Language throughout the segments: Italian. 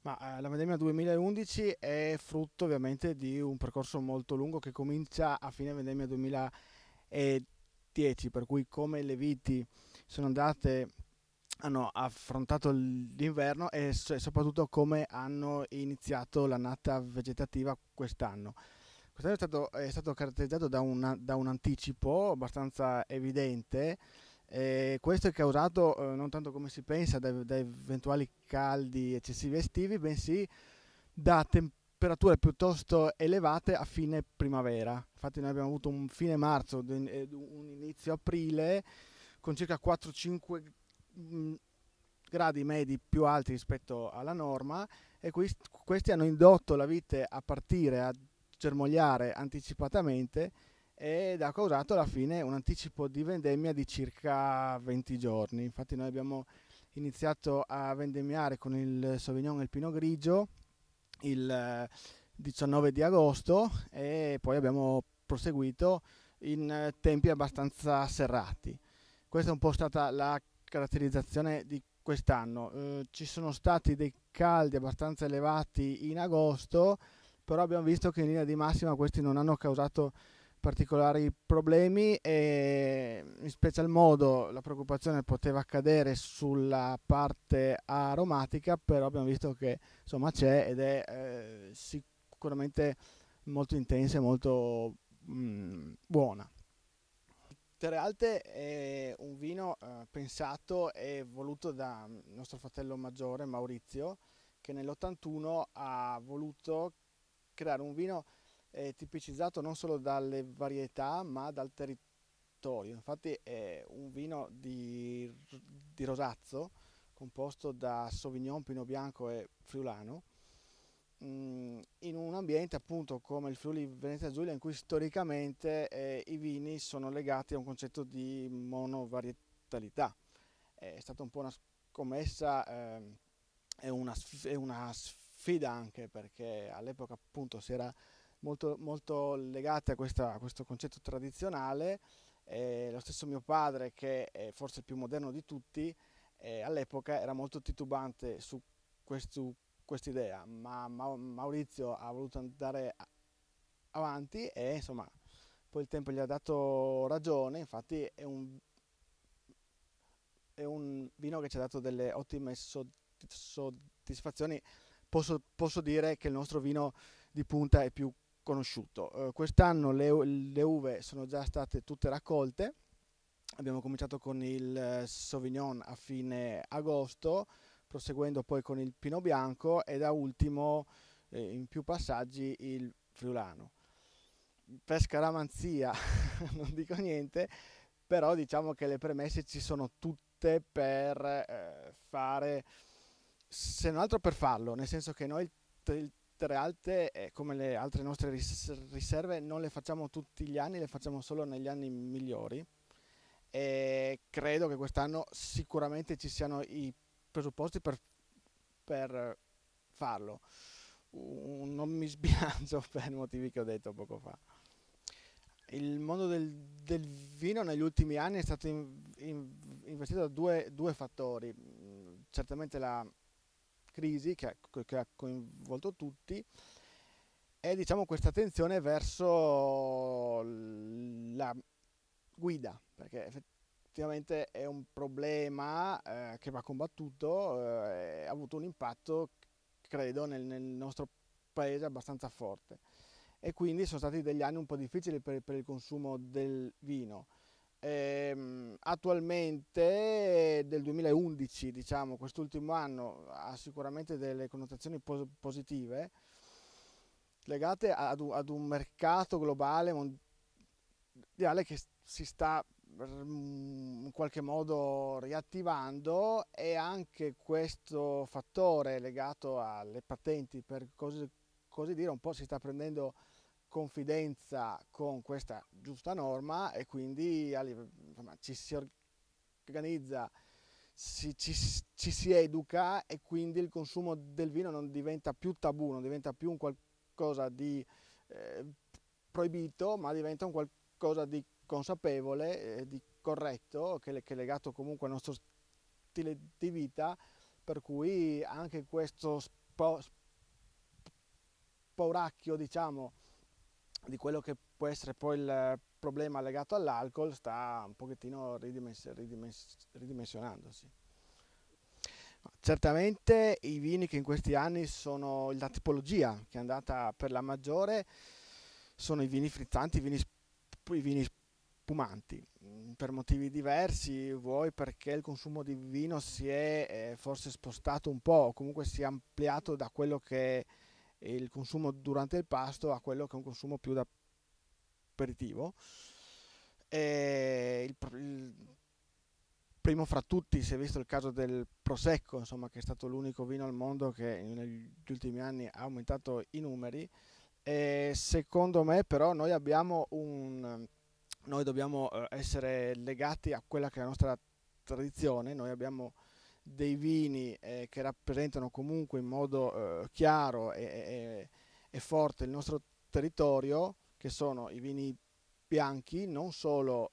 La vendemmia 2011 è frutto ovviamente di un percorso molto lungo che comincia a fine vendemmia 2010, per cui come le viti sono andate, hanno affrontato l'inverno e soprattutto come hanno iniziato l'annata vegetativa quest'anno. Quest'anno è stato caratterizzato da un anticipo abbastanza evidente. Questo è causato non tanto come si pensa da eventuali caldi eccessivi estivi, bensì da temperature piuttosto elevate a fine primavera. Infatti noi abbiamo avuto un fine marzo ed un inizio aprile con circa 4-5 gradi medi più alti rispetto alla norma, e questi hanno indotto la vite a partire, a germogliare anticipatamente, ed ha causato alla fine un anticipo di vendemmia di circa 20 giorni. Infatti noi abbiamo iniziato a vendemmiare con il Sauvignon e il Pinot Grigio il 19 di agosto e poi abbiamo proseguito in tempi abbastanza serrati. Questa è un po' stata la caratterizzazione di quest'anno. Ci sono stati dei caldi abbastanza elevati in agosto, però abbiamo visto che in linea di massima questi non hanno causato particolari problemi, e in special modo la preoccupazione poteva accadere sulla parte aromatica, però abbiamo visto che insomma c'è ed è sicuramente molto intensa e molto buona. Terre Alte è un vino pensato e voluto da nostro fratello maggiore Maurizio, che nell'81 ha voluto creare un vino tipicizzato non solo dalle varietà ma dal territorio. Infatti è un vino di rosazzo composto da Sauvignon, Pinot Bianco e Friulano, in un ambiente appunto come il Friuli Venezia Giulia, in cui storicamente i vini sono legati a un concetto di monovarietalità. È stata un po' una scommessa, è una sfida anche perché all'epoca appunto si era molto legati a questo concetto tradizionale. Lo stesso mio padre, che è forse il più moderno di tutti, all'epoca era molto titubante su quest'idea, ma Maurizio ha voluto andare avanti e insomma poi il tempo gli ha dato ragione. Infatti è un vino che ci ha dato delle ottime soddisfazioni. Posso dire che il nostro vino di punta è più conosciuto. Quest'anno le uve sono già state tutte raccolte. Abbiamo cominciato con il Sauvignon a fine agosto, proseguendo poi con il Pinot Bianco e da ultimo, in più passaggi, il Friulano. Per scaramanzia non dico niente, però diciamo che le premesse ci sono tutte per fare, se non altro per farlo, nel senso che noi il Terre Alte, come le altre nostre riserve, non le facciamo tutti gli anni, le facciamo solo negli anni migliori, e credo che quest'anno sicuramente ci siano i presupposti per farlo. Non mi sbilancio per i motivi che ho detto poco fa. Il mondo del vino negli ultimi anni è stato investito da due fattori. Certamente la crisi che ha coinvolto tutti, e diciamo questa attenzione verso la guida, perché effettivamente è un problema che va combattuto, e ha avuto un impatto, credo, nel nostro paese abbastanza forte, e quindi sono stati degli anni un po' difficili per il consumo del vino. Attualmente del 2011, diciamo, quest'ultimo anno ha sicuramente delle connotazioni positive legate ad un mercato globale mondiale che si sta in qualche modo riattivando, e anche questo fattore legato alle patenti, per così dire, un po' si sta prendendo confidenza con questa giusta norma, e quindi insomma, ci si organizza, ci si educa, e quindi il consumo del vino non diventa più tabù, non diventa più un qualcosa di eh, proibito, ma diventa un qualcosa di consapevole, di corretto, che è legato comunque al nostro stile di vita, per cui anche questo spauracchio, diciamo, di quello che può essere poi il problema legato all'alcol sta un pochettino ridimensionandosi. Certamente i vini che in questi anni sono la tipologia che è andata per la maggiore sono i vini frizzanti, i vini spumanti, per motivi diversi, vuoi perché il consumo di vino si è forse spostato un po', o comunque si è ampliato da quello che è il consumo durante il pasto a quello che è un consumo più da aperitivo. Il primo fra tutti si è visto il caso del Prosecco, insomma, che è stato l'unico vino al mondo che negli ultimi anni ha aumentato i numeri. E secondo me però noi dobbiamo essere legati a quella che è la nostra tradizione. Noi abbiamo dei vini che rappresentano comunque in modo chiaro e forte il nostro territorio, che sono i vini bianchi, non solo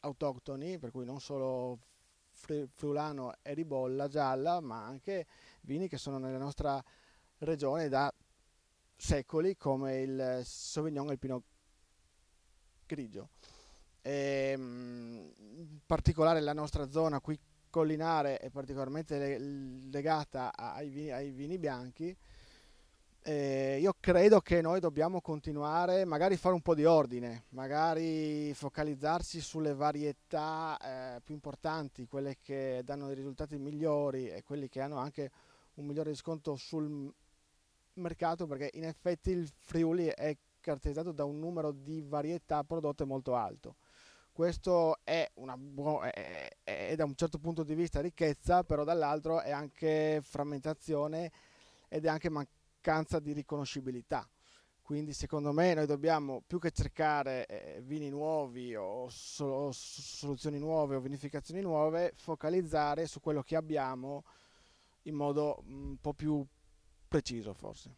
autoctoni, per cui non solo friulano e ribolla gialla, ma anche vini che sono nella nostra regione da secoli, come il Sauvignon e il Pinot Grigio. In particolare la nostra zona qui collinare è particolarmente legata ai vini bianchi. Io credo che noi dobbiamo continuare, magari fare un po' di ordine, magari focalizzarsi sulle varietà più importanti, quelle che danno dei risultati migliori e quelli che hanno anche un migliore riscontro sul mercato, perché in effetti il Friuli è caratterizzato da un numero di varietà prodotte molto alto. Questo è da un certo punto di vista ricchezza, però dall'altro è anche frammentazione ed è anche mancanza di riconoscibilità. Quindi secondo me noi dobbiamo, più che cercare vini nuovi o soluzioni nuove o vinificazioni nuove, focalizzare su quello che abbiamo in modo un po' più preciso forse.